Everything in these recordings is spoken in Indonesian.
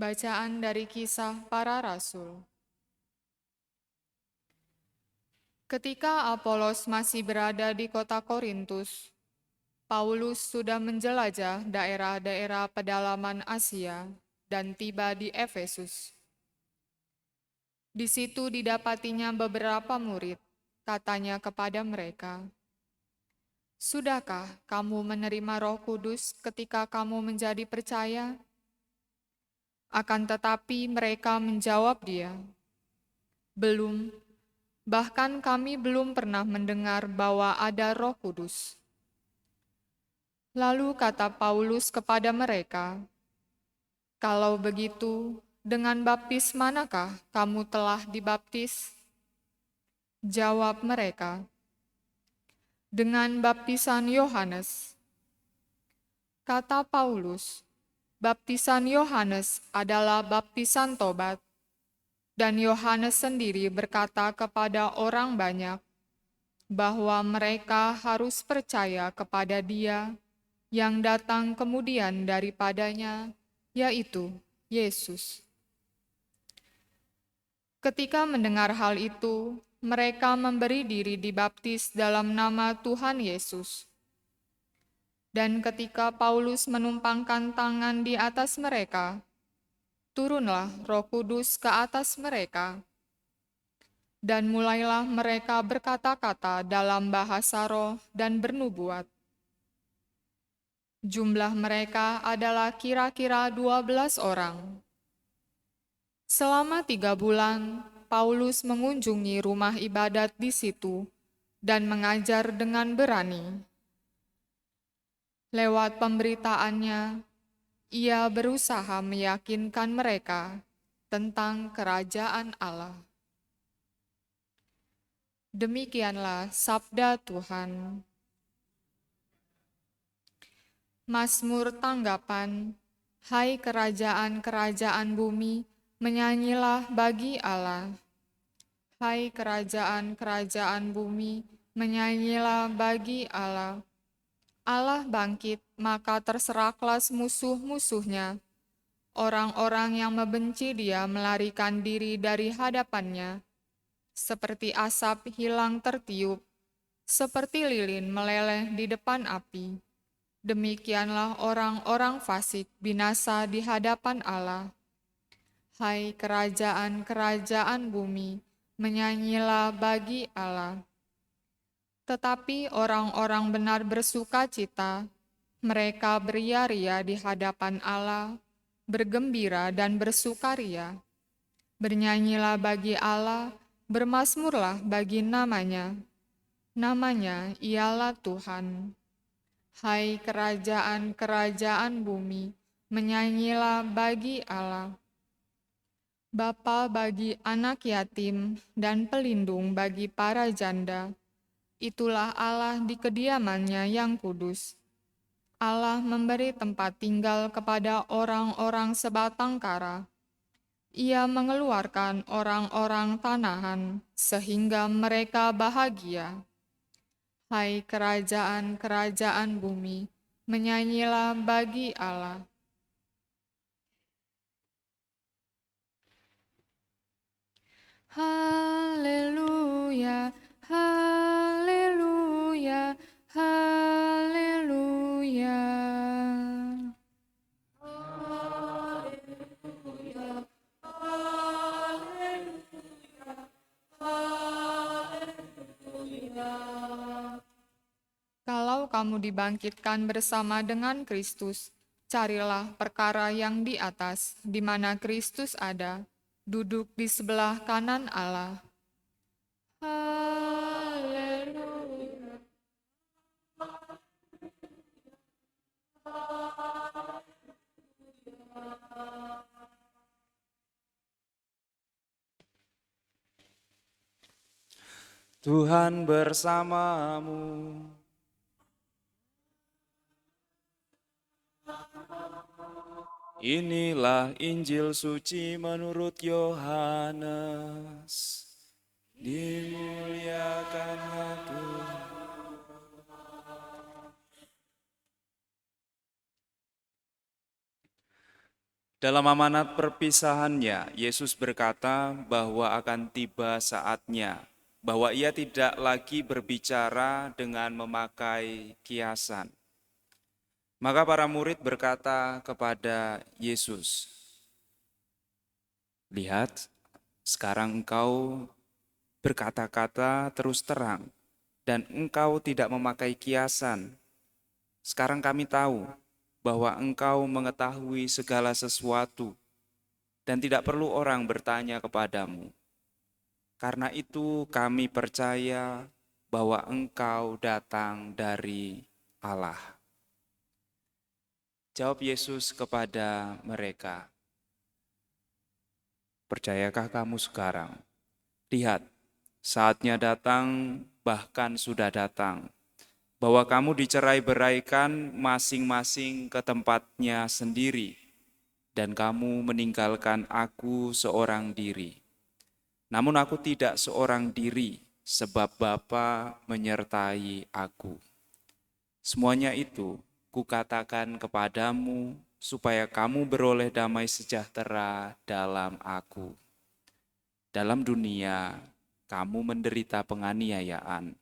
Bacaan dari Kisah Para Rasul. Ketika Apolos masih berada di kota Korintus, Paulus sudah menjelajah daerah-daerah pedalaman Asia dan tiba di Efesus. Di situ didapatinya beberapa murid, katanya kepada mereka, "Sudahkah kamu menerima Roh Kudus ketika kamu menjadi percaya?" Akan tetapi mereka menjawab dia, "Belum. Bahkan kami belum pernah mendengar bahwa ada Roh Kudus." Lalu kata Paulus kepada mereka, "Kalau begitu, dengan baptis manakah kamu telah dibaptis?" Jawab mereka, "Dengan baptisan Yohanes." Kata Paulus, "Baptisan Yohanes adalah baptisan tobat." Dan Yohanes sendiri berkata kepada orang banyak bahwa mereka harus percaya kepada Dia yang datang kemudian daripadanya, yaitu Yesus. Ketika mendengar hal itu, mereka memberi diri dibaptis dalam nama Tuhan Yesus. Dan ketika Paulus menumpangkan tangan di atas mereka, turunlah Roh Kudus ke atas mereka, dan mulailah mereka berkata-kata dalam bahasa roh dan bernubuat. Jumlah mereka adalah kira-kira 12 orang. Selama 3 bulan, Paulus mengunjungi rumah ibadat di situ dan mengajar dengan berani. Lewat pemberitaannya, ia berusaha meyakinkan mereka tentang kerajaan Allah. Demikianlah sabda Tuhan. Mazmur tanggapan, hai kerajaan-kerajaan bumi, menyanyilah bagi Allah. Hai kerajaan-kerajaan bumi, menyanyilah bagi Allah. Allah bangkit, maka terseraklah musuh-musuhnya. Orang-orang yang membenci Dia melarikan diri dari hadapannya. Seperti asap hilang tertiup, seperti lilin meleleh di depan api. Demikianlah orang-orang fasik binasa di hadapan Allah. Hai kerajaan-kerajaan bumi, menyanyilah bagi Allah. Tetapi orang-orang benar bersuka cita, mereka beria-ria di hadapan Allah, bergembira dan bersukaria. Bernyanyilah bagi Allah, bermazmurlah bagi namanya. Namanya ialah Tuhan. Hai kerajaan-kerajaan bumi, menyanyilah bagi Allah. Bapa bagi anak yatim dan pelindung bagi para janda, itulah Allah di kediamannya yang kudus. Allah memberi tempat tinggal kepada orang-orang sebatang kara. Ia mengeluarkan orang-orang tanahan sehingga mereka bahagia. Hai kerajaan-kerajaan bumi, menyanyilah bagi Allah. Haleluya, haleluya, haleluya. Kalau kamu dibangkitkan bersama dengan Kristus, carilah perkara yang di atas, di mana Kristus ada, duduk di sebelah kanan Allah. Haleluya. Tuhan bersamamu. Inilah Injil suci menurut Yohanes. Dimuliakanlah Tuhan. Dalam amanat perpisahannya, Yesus berkata bahwa akan tiba saatnya, bahwa ia tidak lagi berbicara dengan memakai kiasan. Maka para murid berkata kepada Yesus, "Lihat, sekarang engkau berkata-kata terus terang, dan engkau tidak memakai kiasan. Sekarang kami tahu bahwa engkau mengetahui segala sesuatu dan tidak perlu orang bertanya kepadamu. Karena itu kami percaya bahwa engkau datang dari Allah." Jawab Yesus kepada mereka, "Percayakah kamu sekarang? Lihat, saatnya datang, bahkan sudah datang, bahwa kamu dicerai-beraikan masing-masing ke tempatnya sendiri, dan kamu meninggalkan aku seorang diri. Namun aku tidak seorang diri, sebab Bapa menyertai aku. Semuanya itu kukatakan kepadamu, supaya kamu beroleh damai sejahtera dalam aku. Dalam dunia, kamu menderita penganiayaan,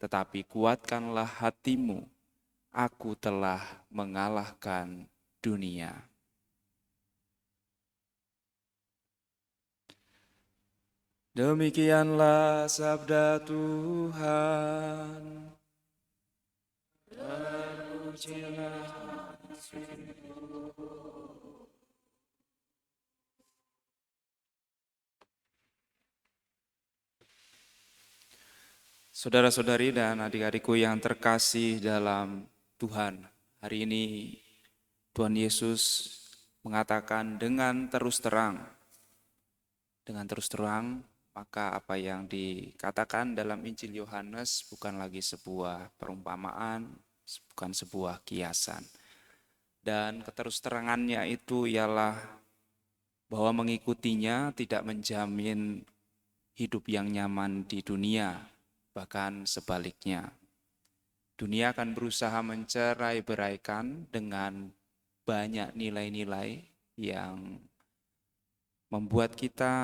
tetapi kuatkanlah hatimu, aku telah mengalahkan dunia." Demikianlah sabda Tuhan. Terpujilah saudara-saudari dan adik-adikku yang terkasih dalam Tuhan. Hari ini Tuhan Yesus mengatakan dengan terus terang. Dengan terus terang, maka apa yang dikatakan dalam Injil Yohanes bukan lagi sebuah perumpamaan, bukan sebuah kiasan. Dan keterus-terangannya itu ialah bahwa mengikutinya tidak menjamin hidup yang nyaman di dunia, bahkan sebaliknya. Dunia akan berusaha mencerai-beraikan dengan banyak nilai-nilai yang membuat kita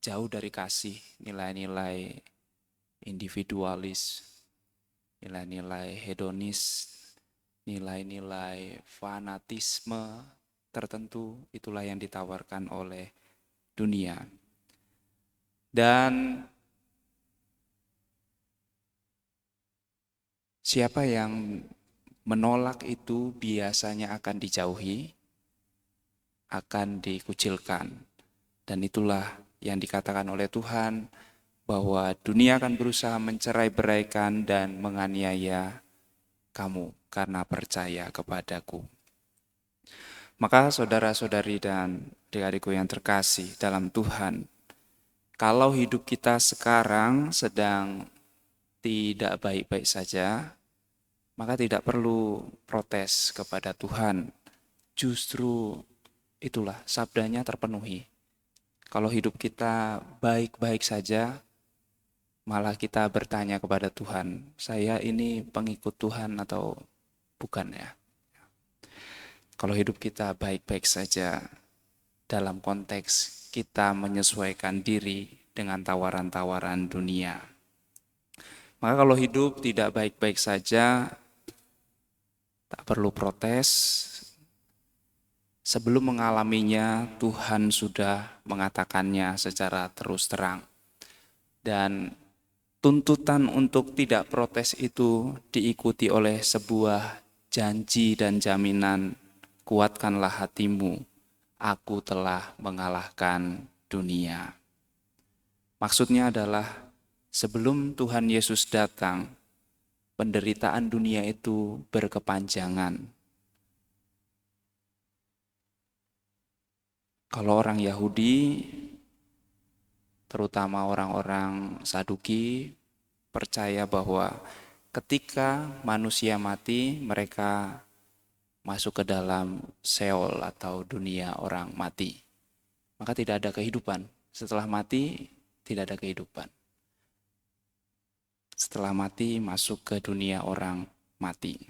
jauh dari kasih, nilai-nilai individualis, nilai-nilai hedonis, nilai-nilai fanatisme tertentu, itulah yang ditawarkan oleh dunia. Dan siapa yang menolak itu biasanya akan dijauhi, akan dikucilkan. Dan itulah yang dikatakan oleh Tuhan, bahwa dunia akan berusaha mencerai-beraikan dan menganiaya kamu karena percaya kepadaku. Maka saudara-saudari dan adik-adikku yang terkasih dalam Tuhan, kalau hidup kita sekarang sedang tidak baik-baik saja, maka tidak perlu protes kepada Tuhan. Justru itulah sabdanya terpenuhi. Kalau hidup kita baik-baik saja, malah kita bertanya kepada Tuhan, saya ini pengikut Tuhan atau bukan ya? Kalau hidup kita baik-baik saja, dalam konteks kita menyesuaikan diri dengan tawaran-tawaran dunia. Maka kalau hidup tidak baik-baik saja, tak perlu protes. Sebelum mengalaminya, Tuhan sudah mengatakannya secara terus terang. Dan tuntutan untuk tidak protes itu diikuti oleh sebuah janji dan jaminan, kuatkanlah hatimu, aku telah mengalahkan dunia. Maksudnya adalah sebelum Tuhan Yesus datang, penderitaan dunia itu berkepanjangan. Kalau orang Yahudi, terutama orang-orang Saduki, percaya bahwa ketika manusia mati, mereka masuk ke dalam Sheol atau dunia orang mati. Maka tidak ada kehidupan. Setelah mati, tidak ada kehidupan. Setelah mati, masuk ke dunia orang mati.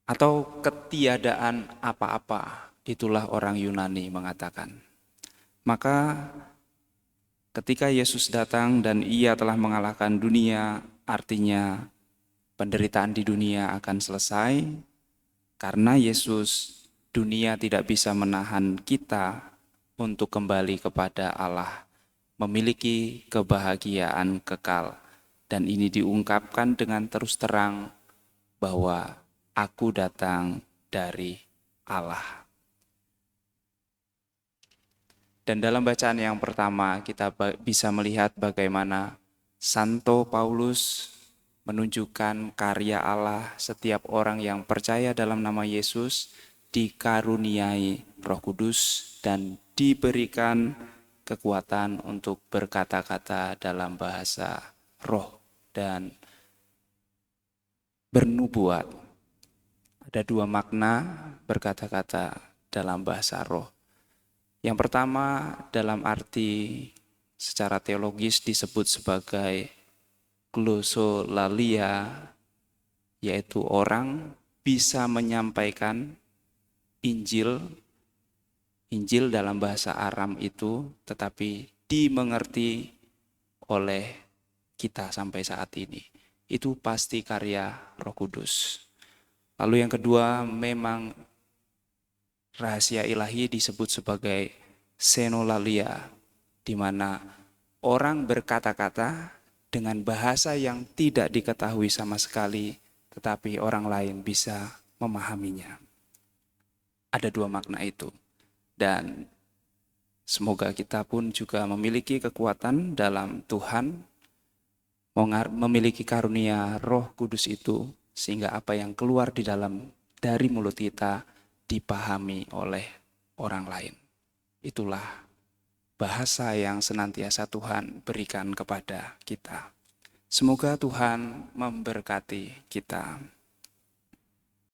atau ketiadaan apa-apa. Itulah orang Yunani mengatakan. Maka ketika Yesus datang dan ia telah mengalahkan dunia, artinya penderitaan di dunia akan selesai. Karena Yesus, dunia tidak bisa menahan kita untuk kembali kepada Allah, memiliki kebahagiaan kekal. Dan ini diungkapkan dengan terus terang bahwa aku datang dari Allah. Dan dalam bacaan yang pertama kita bisa melihat bagaimana Santo Paulus menunjukkan karya Allah. Setiap orang yang percaya dalam nama Yesus dikaruniai Roh Kudus dan diberikan kekuatan untuk berkata-kata dalam bahasa roh dan bernubuat. Ada dua makna berkata-kata dalam bahasa roh. Yang pertama dalam arti secara teologis disebut sebagai glosolalia, yaitu orang bisa menyampaikan Injil dalam bahasa Aram itu, tetapi dimengerti oleh kita sampai saat ini. Itu pasti karya Roh Kudus. Lalu yang kedua, memang rahasia ilahi disebut sebagai xenolalia, di mana orang berkata-kata dengan bahasa yang tidak diketahui sama sekali, tetapi orang lain bisa memahaminya. Ada dua makna itu. Dan semoga kita pun juga memiliki kekuatan dalam Tuhan, memiliki karunia Roh Kudus itu, sehingga apa yang keluar dari mulut kita dipahami oleh orang lain. Itulah bahasa yang senantiasa Tuhan berikan kepada kita. Semoga Tuhan memberkati kita.